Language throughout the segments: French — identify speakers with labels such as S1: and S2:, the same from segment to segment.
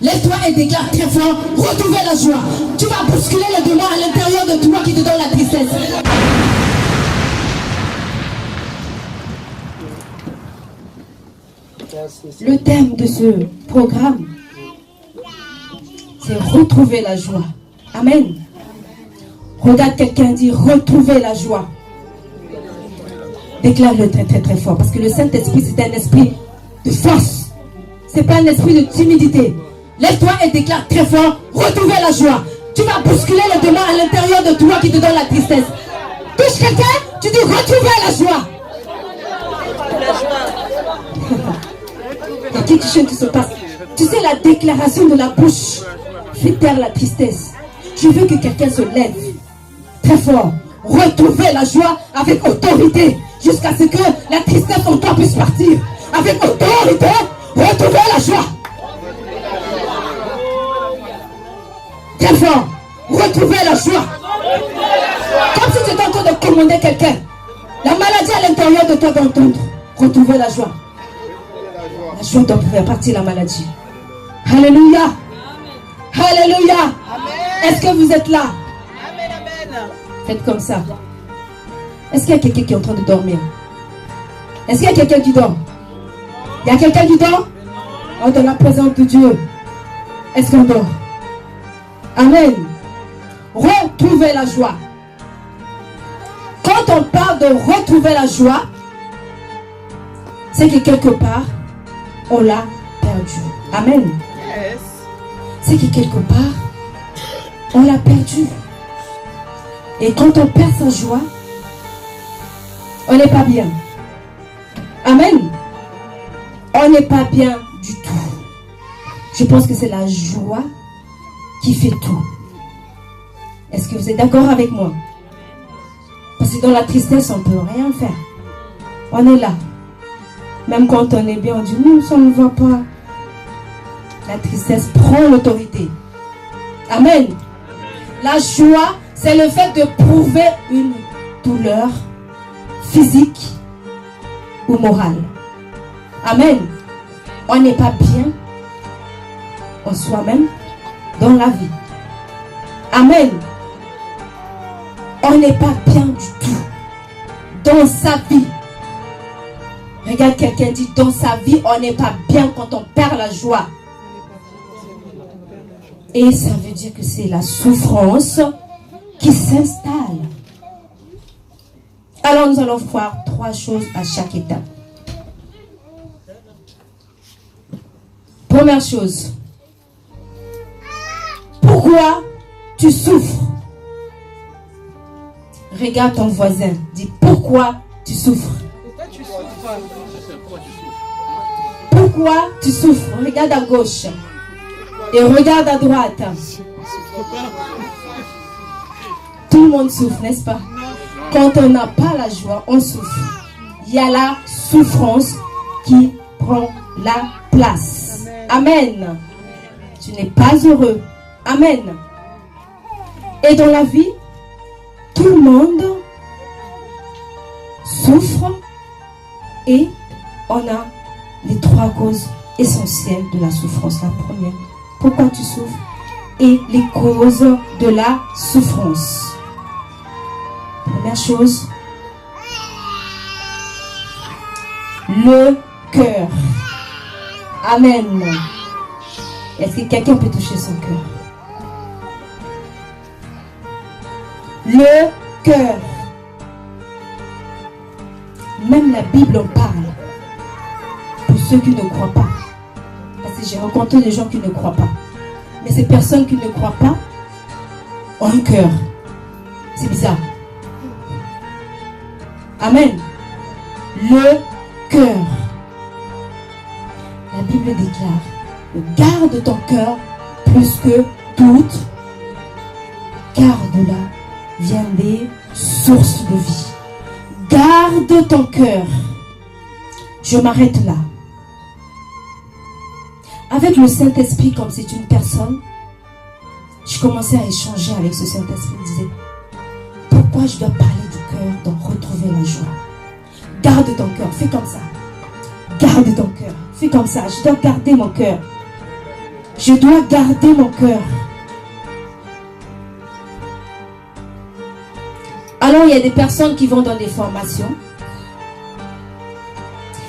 S1: Lève-toi et déclare très fort, retrouvez la joie. Tu vas bousculer les démons à l'intérieur de toi qui te donnent la tristesse. Le thème de ce programme, c'est retrouver la joie. Amen. Regarde quelqu'un dire retrouver la joie. Déclare-le très très très fort. Parce que le Saint-Esprit, c'est un esprit de force. C'est pas un esprit de timidité. Lève-toi et déclare très fort, retrouver la joie. Tu vas bousculer les démons à l'intérieur de toi qui te donnent la tristesse. Touche quelqu'un, tu dis retrouver la joie. Il y a quelque chose qui se passe. Tu sais, la déclaration de la bouche fait taire la tristesse. Je veux que quelqu'un se lève très fort. Retrouver la joie avec autorité jusqu'à ce que la tristesse en toi puisse partir. Avec autorité, retrouver la joie. Très fort. Retrouver la joie. Comme si tu étais en train de commander quelqu'un. La maladie à l'intérieur de toi d'entendre. Retrouver la joie. La joie doit faire partir la maladie. Alléluia. Alléluia. Est-ce que vous êtes là?
S2: Amen, amen.
S1: Faites comme ça. Est-ce qu'il y a quelqu'un qui est en train de dormir? Est-ce qu'il y a quelqu'un qui dort? Il y a quelqu'un qui dort? Oh, dans la présence de Dieu. Est-ce qu'on dort? Amen. Retrouver la joie. Quand on parle de retrouver la joie, c'est que quelque part, on l'a perdu. Amen.
S2: Yes.
S1: C'est que quelque part, on l'a perdu. Et quand on perd sa joie, on n'est pas bien. Amen. On n'est pas bien du tout. Je pense que c'est la joie qui fait tout. Est-ce que vous êtes d'accord avec moi? Parce que dans la tristesse, on ne peut rien faire. On est là. Même quand on est bien, on dit non, ça ne va pas. La tristesse prend l'autorité. Amen. La joie, c'est le fait de prouver une douleur physique ou morale. Amen. On n'est pas bien en soi-même dans la vie. Amen. On n'est pas bien du tout dans sa vie. Regarde quelqu'un dit dans sa vie, on n'est pas bien quand on perd la joie. Et ça veut dire que c'est la souffrance qui s'installe. Alors nous allons voir 3 choses à chaque étape. Première chose. Pourquoi tu souffres? Regarde ton voisin. Dis pourquoi tu souffres. Pourquoi tu souffres? Regarde à gauche. Et regarde à droite. Tout le monde souffre, n'est-ce pas? Quand on n'a pas la joie, on souffre. Il y a la souffrance qui prend la place. Amen. Tu n'es pas heureux. Amen. Et dans la vie, tout le monde souffre et on a les 3 causes essentielles de la souffrance. La première, pourquoi tu souffres et les causes de la souffrance. Première chose, le cœur. Amen. Est-ce que quelqu'un peut toucher son cœur? Le cœur. Même la Bible en parle. Pour ceux qui ne croient pas. Parce que j'ai rencontré des gens qui ne croient pas. Mais ces personnes qui ne croient pas ont un cœur. C'est bizarre. Amen. Le cœur. La Bible déclare: garde ton cœur plus que toute, car de là viennent des sources de vie. Garde ton cœur. Je m'arrête là. Avec le Saint-Esprit, comme c'est une personne, je commençais à échanger avec ce Saint-Esprit. Il disait: pourquoi je dois parler du cœur, d'en retrouver la joie? Garde ton cœur, fais comme ça. Garde ton cœur, fais comme ça. Je dois garder mon cœur. Je dois garder mon cœur. Alors, il y a des personnes qui vont dans des formations.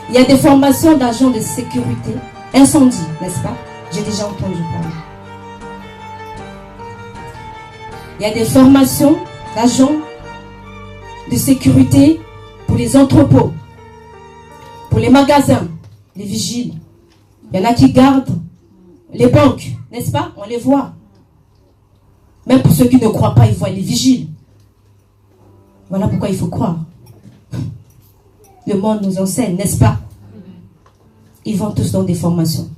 S1: Il y a des formations d'agents de sécurité. Incendie, n'est-ce pas? J'ai déjà entendu parler. Il y a des formations d'agents de sécurité pour les entrepôts, pour les magasins, les vigiles. Il y en a qui gardent les banques, n'est-ce pas? On les voit. Même pour ceux qui ne croient pas, ils voient les vigiles. Voilà pourquoi il faut croire. Le monde nous enseigne, n'est-ce pas? Ils vont tous dans des formations.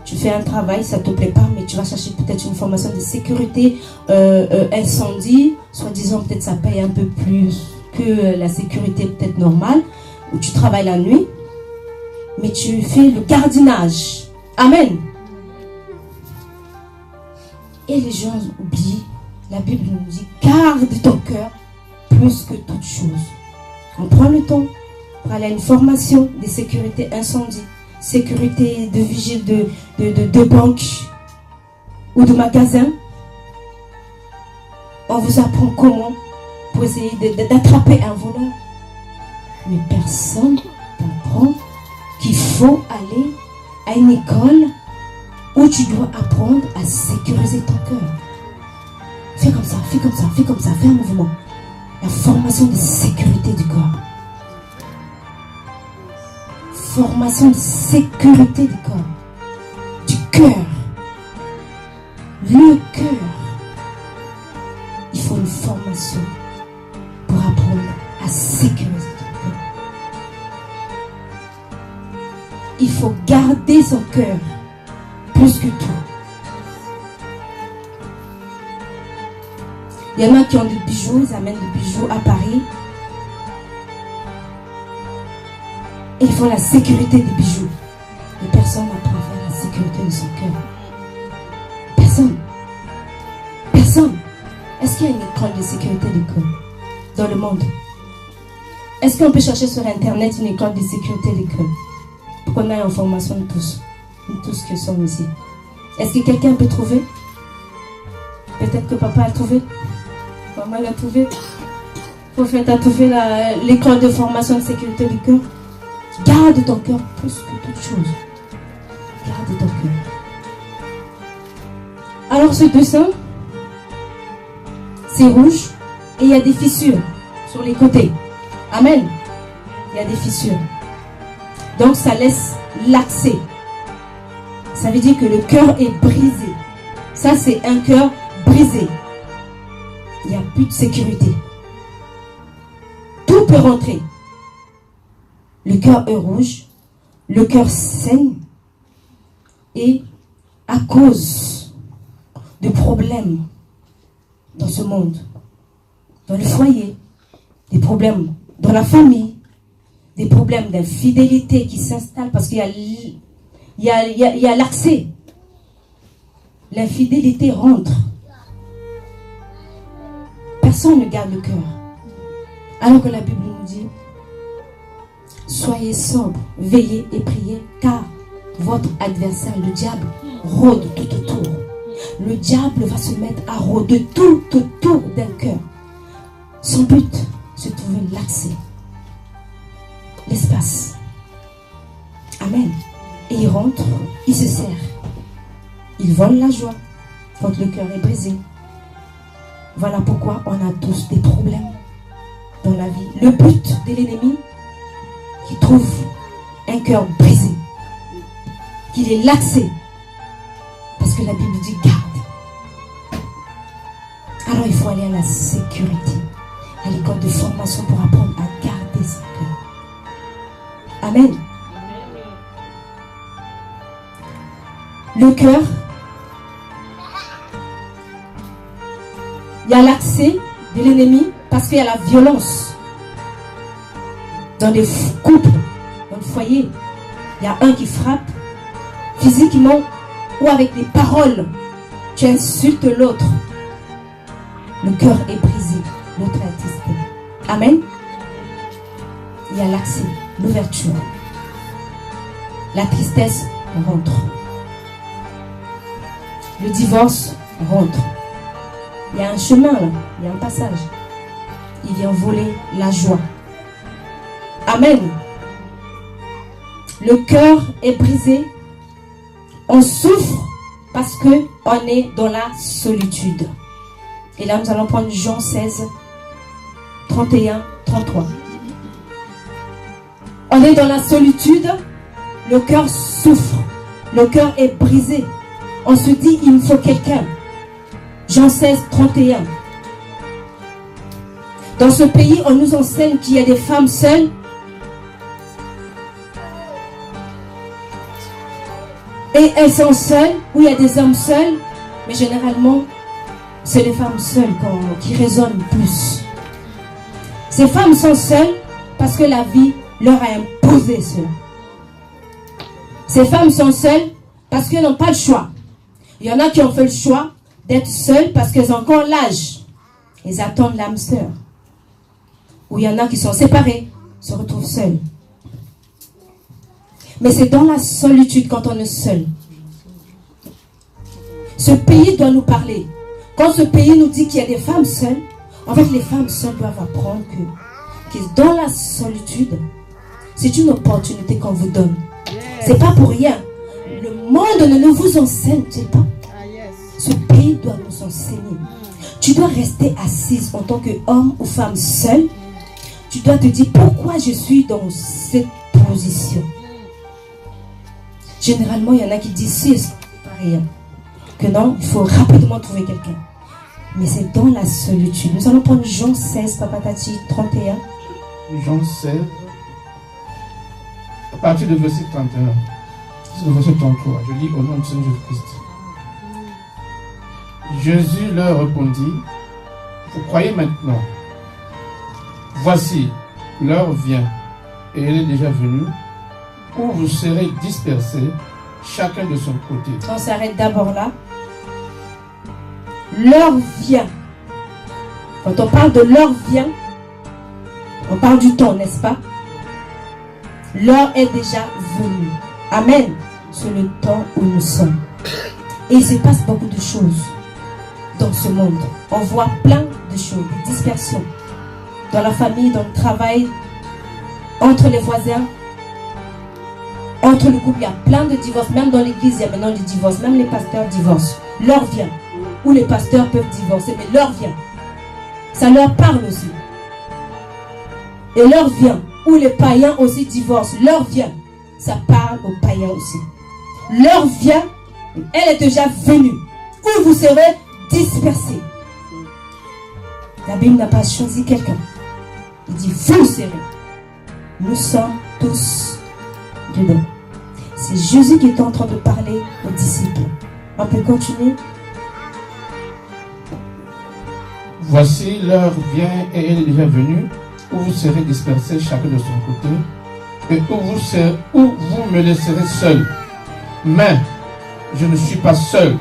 S1: Tu fais un travail, ça ne te plaît pas, mais tu vas chercher peut-être une formation de sécurité, incendie, soi-disant peut-être ça paye un peu plus que la sécurité peut-être normale, où tu travailles la nuit, mais tu fais le gardiennage. Amen. Et les gens oublient, la Bible nous dit, garde ton cœur plus que toute chose. On prend le temps pour aller à une formation de sécurité incendie, sécurité de vigile de banque ou de magasin. On vous apprend comment pour essayer d'attraper un voleur. Mais personne t'apprend qu'il faut aller à une école où tu dois apprendre à sécuriser ton cœur. Fais comme ça, fais comme ça, fais comme ça, fais un mouvement. La formation de sécurité du corps. Formation de sécurité du corps. Du cœur. Le cœur. Il faut une formation pour apprendre à sécuriser ton cœur. Il faut garder son cœur plus que tout. Il y en a qui ont des bijoux, ils amènent des bijoux à Paris. Et ils font la sécurité des bijoux. Mais personne n'apprend à faire la sécurité de son cœur. Personne. Personne. Est-ce qu'il y a une école de sécurité du cœur dans le monde? Est-ce qu'on peut chercher sur Internet une école de sécurité du cœur pour qu'on ait en formation de tous? Nous tous qui sommes ici. Est-ce que quelqu'un peut trouver? Peut-être que papa a trouvé. Maman l'a trouvé. Prophète a trouvé l'école de formation de sécurité du cœur. Garde ton cœur plus que toute chose. Garde ton cœur. Alors ce dessin, c'est rouge et il y a des fissures sur les côtés. Amen. Il y a des fissures. Donc ça laisse l'accès. Ça veut dire que le cœur est brisé. Ça c'est un cœur brisé. Il n'y a plus de sécurité. Tout peut rentrer. Le cœur est rouge, le cœur saigne, et à cause de problèmes dans ce monde, dans le foyer, des problèmes dans la famille, des problèmes d'infidélité qui s'installent parce qu'il y a l'accès. L'infidélité rentre. Personne ne garde le cœur. Alors que la Bible nous dit, soyez sobres, veillez et priez, car votre adversaire, le diable, rôde tout autour. Le diable va se mettre à rôder tout autour d'un cœur. Son but, c'est de trouver l'accès, l'espace. Amen. Et il rentre, il se sert. Il vole la joie quand le cœur est brisé. Voilà pourquoi on a tous des problèmes dans la vie. Le but de l'ennemi, qui trouve un cœur brisé, qu'il ait l'accès, parce que la Bible dit garde. Alors il faut aller à la sécurité, à l'école de formation pour apprendre à garder son cœur. Amen. Le cœur, il y a l'accès de l'ennemi parce qu'il y a la violence. Dans les couples, dans le foyer, il y a un qui frappe physiquement ou avec des paroles. Tu insultes l'autre. Le cœur est brisé, l'autre est attristé. Amen. Il y a l'accès, l'ouverture. La tristesse rentre. le divorce rentre. Il y a un chemin là, il y a un passage. Il vient voler la joie. Amen. Le cœur est brisé. On souffre parce qu'on est dans la solitude. Et là, nous allons prendre Jean 16, 31, 33. On est dans la solitude. Le cœur souffre. Le cœur est brisé. On se dit, il me faut quelqu'un. Jean 16, 31. Dans ce pays, on nous enseigne qu'il y a des femmes seules. Et elles sont seules, ou il y a des hommes seuls. Mais généralement, c'est les femmes seules qui résonnent plus. Ces femmes sont seules parce que la vie leur a imposé cela. Ces femmes sont seules parce qu'elles n'ont pas le choix. Il y en a qui ont fait le choix d'être seules parce qu'elles ont encore l'âge. Ils attendent l'âme sœur. Ou il y en a qui sont séparés, se retrouvent seuls. Mais c'est dans la solitude quand on est seul. Ce pays doit nous parler. Quand ce pays nous dit qu'il y a des femmes seules, en fait les femmes seules doivent apprendre que dans la solitude, c'est une opportunité qu'on vous donne. C'est pas pour rien. Le monde ne vous enseigne pas. Ce pays doit nous enseigner. Tu dois rester assise en tant qu'homme ou femme seule. Tu dois te dire pourquoi je suis dans cette position. Généralement, il y en a qui disent c'est pas rien. Que non, il faut rapidement trouver quelqu'un. Mais c'est dans la solitude. Nous allons prendre Jean 16, Papa Tati, 31.
S2: Jean 16, à partir du verset 31. C'est le verset 33. Je lis au nom de Jésus-Christ. Jésus leur répondit, vous croyez maintenant? Voici, l'heure vient, et elle est déjà venue, où vous serez dispersés, chacun de son côté.
S1: On s'arrête d'abord là. L'heure vient. Quand on parle de l'heure vient, on parle du temps, n'est-ce pas? L'heure est déjà venue. Amen. C'est le temps où nous sommes. Et il se passe beaucoup de choses dans ce monde. On voit plein de choses, des dispersions. Dans la famille, dans le travail, entre les voisins, entre le couple, il y a plein de divorces. Même dans l'église, il y a maintenant des divorces. Même les pasteurs divorcent. L'heure vient où les pasteurs peuvent divorcer, mais l'heure vient. Ça leur parle aussi. Et l'heure vient où les païens aussi divorcent. L'heure vient. Ça parle aux païens aussi. L'heure vient, elle est déjà venue, où vous serez dispersés. La Bible n'a pas choisi quelqu'un. Il dit vous serez. Nous sommes tous dedans. C'est Jésus qui est en train de parler aux disciples. On peut continuer.
S2: Voici, l'heure vient et elle est déjà venue, où vous serez dispersés chacun de son côté, et où vous me laisserez seul. Mais je ne suis pas seul,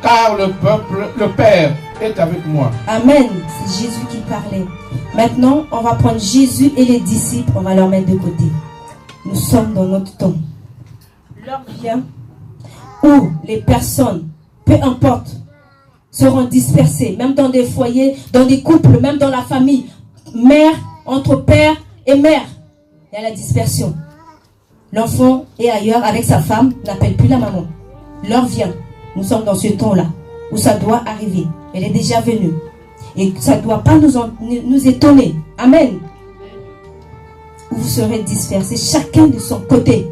S2: car le Père est avec moi.
S1: Amen. C'est Jésus qui parlait. Maintenant, on va prendre Jésus et les disciples, on va leur mettre de côté. Nous sommes dans notre temps. L'heure vient où les personnes, peu importe, seront dispersées, même dans des foyers, dans des couples, même dans la famille. Mère, entre père et mère, il y a la dispersion. L'enfant est ailleurs avec sa femme, n'appelle plus la maman. L'heure vient. Nous sommes dans ce temps-là où ça doit arriver. Elle est déjà venue. Et ça ne doit pas nous étonner. Amen. Où vous serez dispersés, chacun de son côté.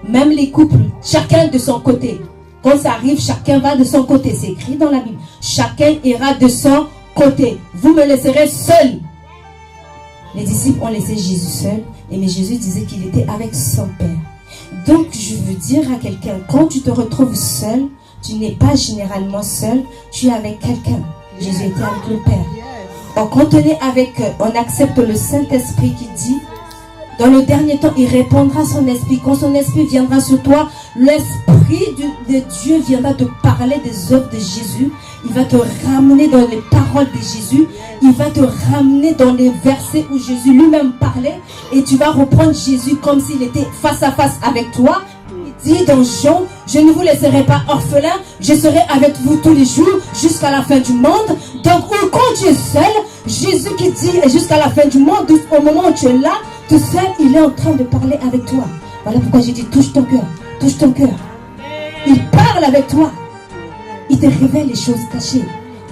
S1: Même les couples, chacun de son côté. Quand ça arrive, chacun va de son côté. C'est écrit dans la Bible. Chacun ira de son côté. Vous me laisserez seul. Les disciples ont laissé Jésus seul. Mais Jésus disait qu'il était avec son Père. Donc, je veux dire à quelqu'un, quand tu te retrouves seul, tu n'es pas généralement seul, tu es avec quelqu'un. Jésus était avec le Père. Donc, quand on accepte le Saint-Esprit qui dit, dans le dernier temps, il répondra son esprit. Quand son esprit viendra sur toi, l'esprit de Dieu viendra te parler des œuvres de Jésus. Il va te ramener dans les paroles de Jésus. Il va te ramener dans les versets où Jésus lui-même parlait. Et tu vas reprendre Jésus comme s'il était face à face avec toi. Il dit dans Jean, Je ne vous laisserai pas orphelins. Je serai avec vous tous les jours jusqu'à la fin du monde. Donc, quand tu es seul, Jésus qui dit jusqu'à la fin du monde, au moment où tu es là, tout seul, il est en train de parler avec toi. Voilà pourquoi j'ai dit touche ton cœur. Touche ton cœur. Il parle avec toi. Il te révèle les choses cachées.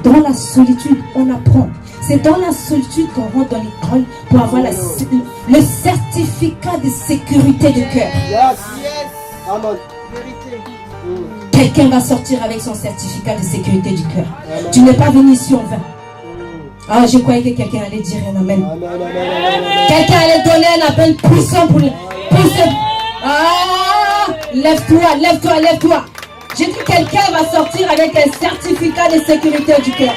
S1: Dans la solitude, on apprend. C'est dans la solitude qu'on rentre dans l'école pour avoir le certificat de sécurité de cœur.
S3: Amen.
S1: Quelqu'un va sortir avec son certificat de sécurité du cœur. Tu n'es pas venu ici en vain. Ah, je croyais que quelqu'un allait dire un amen. Quelqu'un allait donner un appel puissant pour ce... Ah, lève-toi, lève-toi, lève-toi. J'ai dit quelqu'un va sortir avec un certificat de sécurité du cœur.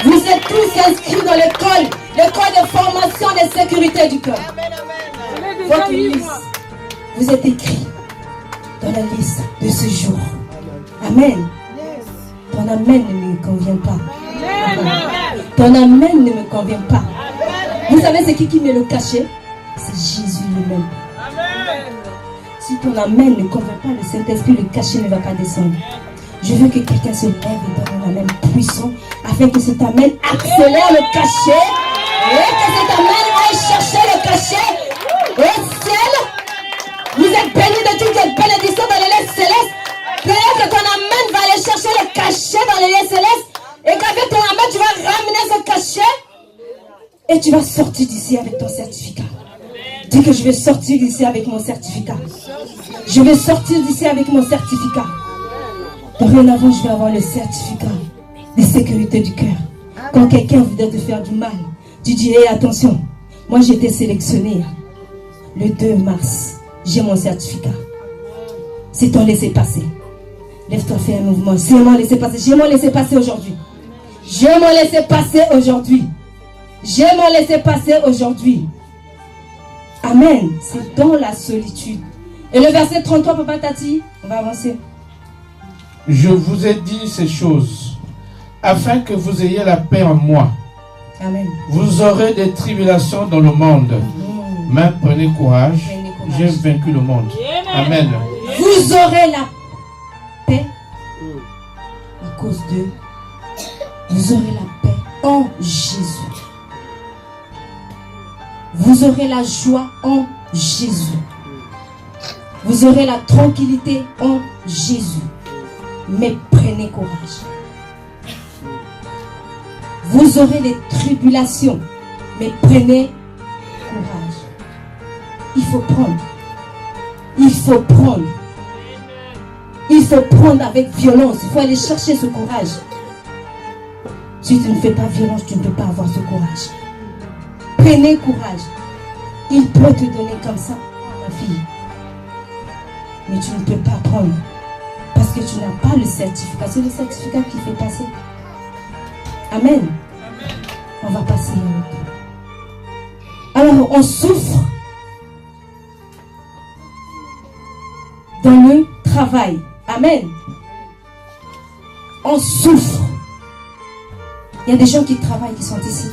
S1: Vous êtes tous inscrits dans l'école de formation de sécurité du cœur. Votre liste, vous êtes écrits dans la liste de ce jour. Amen. Ton amen ne me convient pas. Ton amen ne me convient pas. Vous savez c'est qui met le cachet? C'est Jésus lui-même. Si ton amen ne convient pas, le Saint-Esprit, le cachet ne va pas descendre. Je veux que quelqu'un se lève et donne un amen puissant afin que cet amen accélère le cachet et que cet amen aille chercher le cachet au ciel. Vous êtes bénis de toutes les bénédictions dans les lieux célestes. Peut-être que ton amen va aller chercher le cachet dans les lieux célestes et qu'avec ton amen tu vas ramener ce cachet et tu vas sortir d'ici avec ton certificat. Dis que je vais sortir d'ici avec mon certificat. Je vais sortir d'ici avec mon certificat. Dorénavant, je vais avoir le certificat de sécurité du cœur. Quand quelqu'un voudrait te faire du mal, tu dis, hey, attention, moi j'ai été sélectionné le 2 mars. J'ai mon certificat. C'est ton laissez-passer. Lève-toi, fais un mouvement. C'est mon laissez-passer. J'ai mon laissez-passer aujourd'hui. J'ai mon laissez-passer aujourd'hui. J'ai mon laissez-passer aujourd'hui. Amen. C'est dans la solitude. Et le verset 33, Papa Tati, on va avancer.
S2: Je vous ai dit ces choses afin que vous ayez la paix en moi.
S1: Amen.
S2: Vous aurez des tribulations dans le monde. Mais prenez courage. J'ai vaincu le monde. Amen.
S1: Vous aurez la paix à cause d'eux. Vous aurez la paix en Jésus. Vous aurez la joie en Jésus. Vous aurez la tranquillité en Jésus. Mais prenez courage. Vous aurez les tribulations. Mais prenez courage. Il faut prendre. Il faut prendre. Il faut prendre avec violence. Il faut aller chercher ce courage. Si tu ne fais pas violence, tu ne peux pas avoir ce courage. Prenez courage. Il peut te donner comme ça, ma fille. Mais tu ne peux pas prendre. Parce que tu n'as pas le certificat. C'est le certificat qui fait passer. Amen. On va passer. Alors, on souffre dans le travail. Amen. On souffre. Il y a des gens qui travaillent, qui sont ici.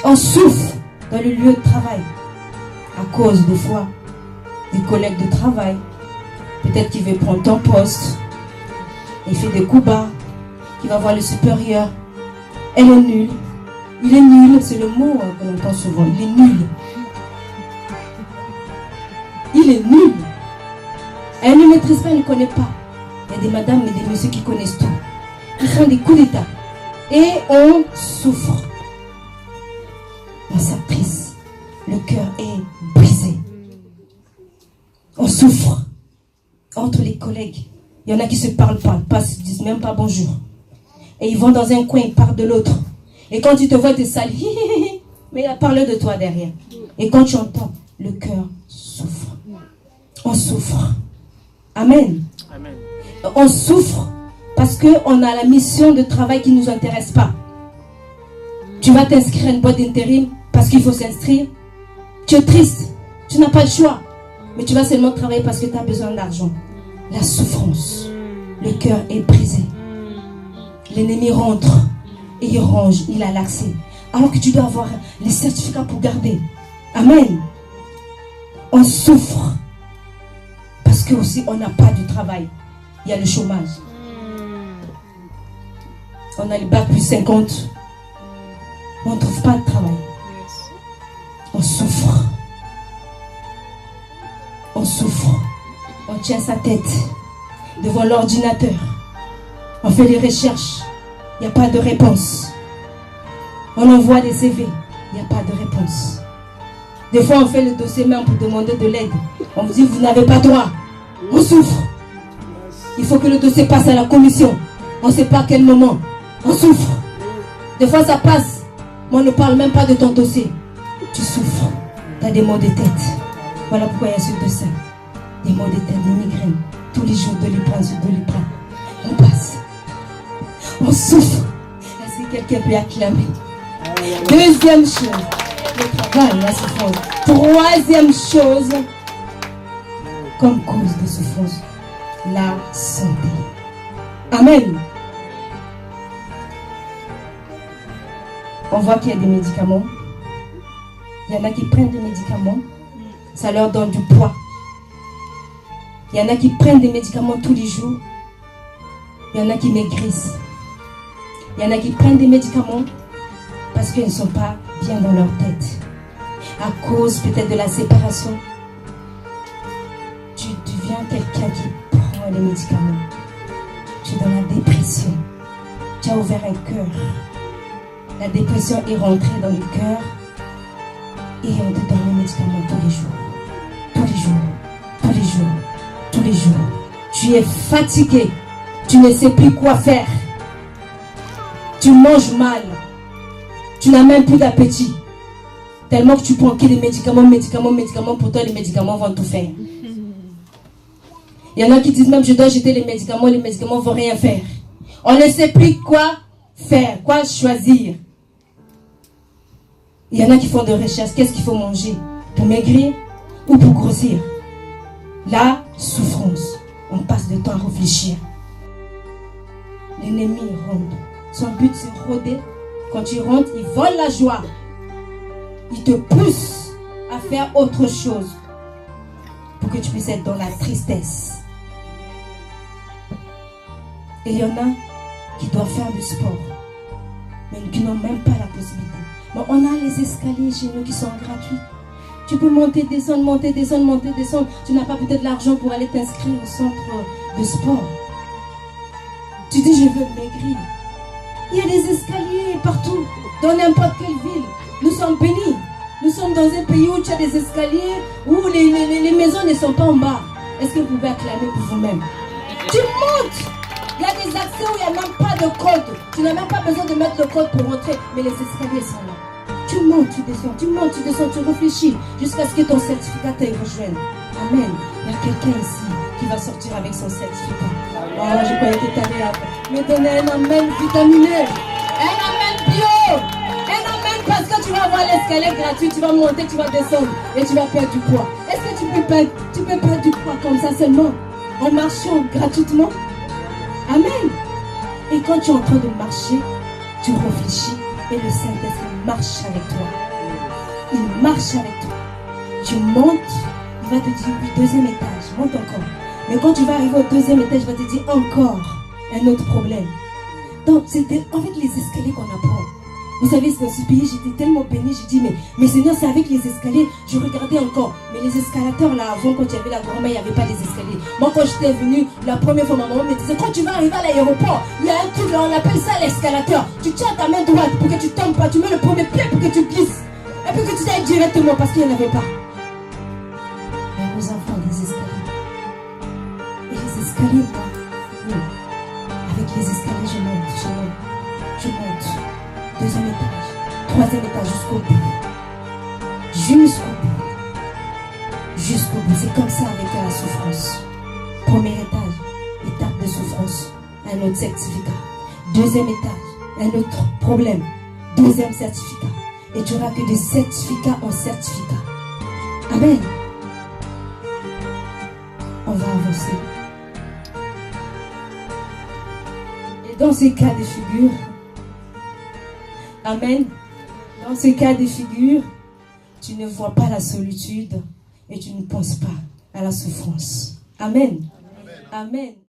S1: On souffre dans le lieu de travail. À cause des fois des collègues de travail. Peut-être qu'il veut prendre ton poste. Il fait des coups bas. Qu'il va voir le supérieur. Elle est nulle. Il est nul. C'est le mot que l'on entend souvent. Il est nul. Il est nul. Elle ne maîtrise pas, elle ne connaît pas. Il y a des madames et des messieurs qui connaissent tout. Ils font des coups d'état. Et on souffre. On s'attriste. Le cœur est brisé. On souffre. Entre les collègues. Il y en a qui ne se parlent pas, se disent même pas bonjour. Et ils vont dans un coin, ils parlent de l'autre. Et quand tu te vois, tu te sales. Mais il a parlé de toi derrière. Et quand tu entends, le cœur souffre. On souffre. Amen.
S3: Amen.
S1: On souffre parce qu'on a la mission de travail qui ne nous intéresse pas. Tu vas t'inscrire à une boîte d'intérim parce qu'il faut s'inscrire. Tu es triste. Tu n'as pas le choix. Mais tu vas seulement travailler parce que tu as besoin d'argent. La souffrance. Le cœur est brisé. L'ennemi rentre et il ronge. Il a l'accès. Alors que tu dois avoir les certificats pour garder. Amen. On souffre. Parce Parce que aussi, on n'a pas de travail. Il y a le chômage. On a le bac plus 50. On ne trouve pas de travail. On souffre. On souffre. On tient sa tête devant l'ordinateur. On fait des recherches. Il n'y a pas de réponse. On envoie des CV. Il n'y a pas de réponse. Des fois, on fait le dossier même pour demander de l'aide. On vous dit, vous n'avez pas droit. On souffre. Il faut que le dossier passe à la commission. On ne sait pas à quel moment. On souffre. Des fois, ça passe. Mais on ne parle même pas de ton dossier. Tu souffres. Tu as des maux de tête. Voilà pourquoi il y a ce dossier. Des maux de tête, des migraines. Tous les jours, Doliprane sur Doliprane. On passe. On souffre. Est-ce que quelqu'un peut acclamer? Deuxième chose, le travail, la souffrance. Troisième chose, comme cause de souffrance, la santé. Amen. On voit qu'il y a des médicaments. Il y en a qui prennent des médicaments. Ça leur donne du poids. Il y en a qui prennent des médicaments tous les jours. Il y en a qui maigrissent. Il y en a qui prennent des médicaments parce qu'ils ne sont pas bien dans leur tête. À cause peut-être de la séparation. Tu deviens quelqu'un qui prend les médicaments. Tu es dans la dépression. Tu as ouvert un cœur. La dépression est rentrée dans le cœur. Et on te donne les médicaments tous les jours. Tous les jours. Tous les jours. Tous les jours. Tu es fatigué. Tu ne sais plus quoi faire. Tu manges mal. Tu n'as même plus d'appétit. Tellement que tu prends que des médicaments, pour toi les médicaments vont tout faire. Il y en a qui disent même je dois jeter les médicaments ne vont rien faire. On ne sait plus quoi faire, quoi choisir. Il y en a qui font des recherches, qu'est-ce qu'il faut manger? Pour maigrir ou pour grossir? La souffrance. On passe le temps à réfléchir. L'ennemi ronde. Son but c'est rôder. Quand tu rentres, il vole la joie. Il te pousse à faire autre chose pour que tu puisses être dans la tristesse. Et il y en a qui doivent faire du sport, mais qui n'ont même pas la possibilité. Mais on a les escaliers chez nous qui sont gratuits. Tu peux monter, descendre, monter, descendre, monter, descendre. Tu n'as pas peut-être l'argent pour aller t'inscrire au centre de sport. Tu dis je veux maigrir. Il y a des escaliers partout, dans n'importe quelle ville. Nous sommes bénis. Nous sommes dans un pays où tu as des escaliers, où les maisons ne sont pas en bas. Est-ce que vous pouvez acclamer pour vous-même? Tu montes. Il y a des accès où il n'y a même pas de code. Tu n'as même pas besoin de mettre le code pour rentrer. Mais les escaliers sont là. Tu montes, tu descends, tu montes, tu descends, tu réfléchis jusqu'à ce que ton certificat te rejoigne. Amen. Il y a quelqu'un ici qui va sortir avec son certificat. Oh, je croyais que tu allais me donner un amen vitaminé. Un amen bio. Un amen parce que tu vas avoir l'escalier gratuit. Tu vas monter, tu vas descendre et tu vas perdre du poids. Est-ce que tu peux perdre du poids comme ça seulement en marchant gratuitement? Amen. Et quand tu es en train de marcher, tu réfléchis et le Saint-Esprit marche avec toi. Il marche avec toi. Tu montes, il va te dire oui, deuxième étage, monte encore. Mais quand tu vas arriver au deuxième étage, il va te dire encore un autre problème. Donc c'était en fait les escaliers qu'on apprend. Vous savez, dans ce pays, j'étais tellement bénie, j'ai dit, mais Seigneur, c'est avec les escaliers, je regardais encore. Mais les escalators, là, avant, quand il y avait la grand-mère, il n'y avait pas des escaliers. Moi, quand j'étais venue, la première fois, ma maman me disait, quand tu vas arriver à l'aéroport, il y a un truc, là, on appelle ça l'escalateur. Tu tiens ta main droite pour que tu ne tombes pas, tu mets le premier pied pour que tu glisses. Et puis que tu ailles directement, parce qu'il n'y en avait pas. Mais nous avons des escaliers. Et les escaliers, moi, oui. Avec les escaliers, je monte. Deuxième étage, troisième étage, jusqu'au bout. Jusqu'au bout. C'est comme ça avec la souffrance. Premier étage, étape de souffrance, un autre certificat. Deuxième étage, un autre problème. Deuxième certificat. Et tu n'auras que de certificat en certificat. Amen. On va avancer. Et dans ces cas de figure, amen. Dans ces cas de figure, tu ne vois pas la solitude et tu ne penses pas à la souffrance. Amen. Amen.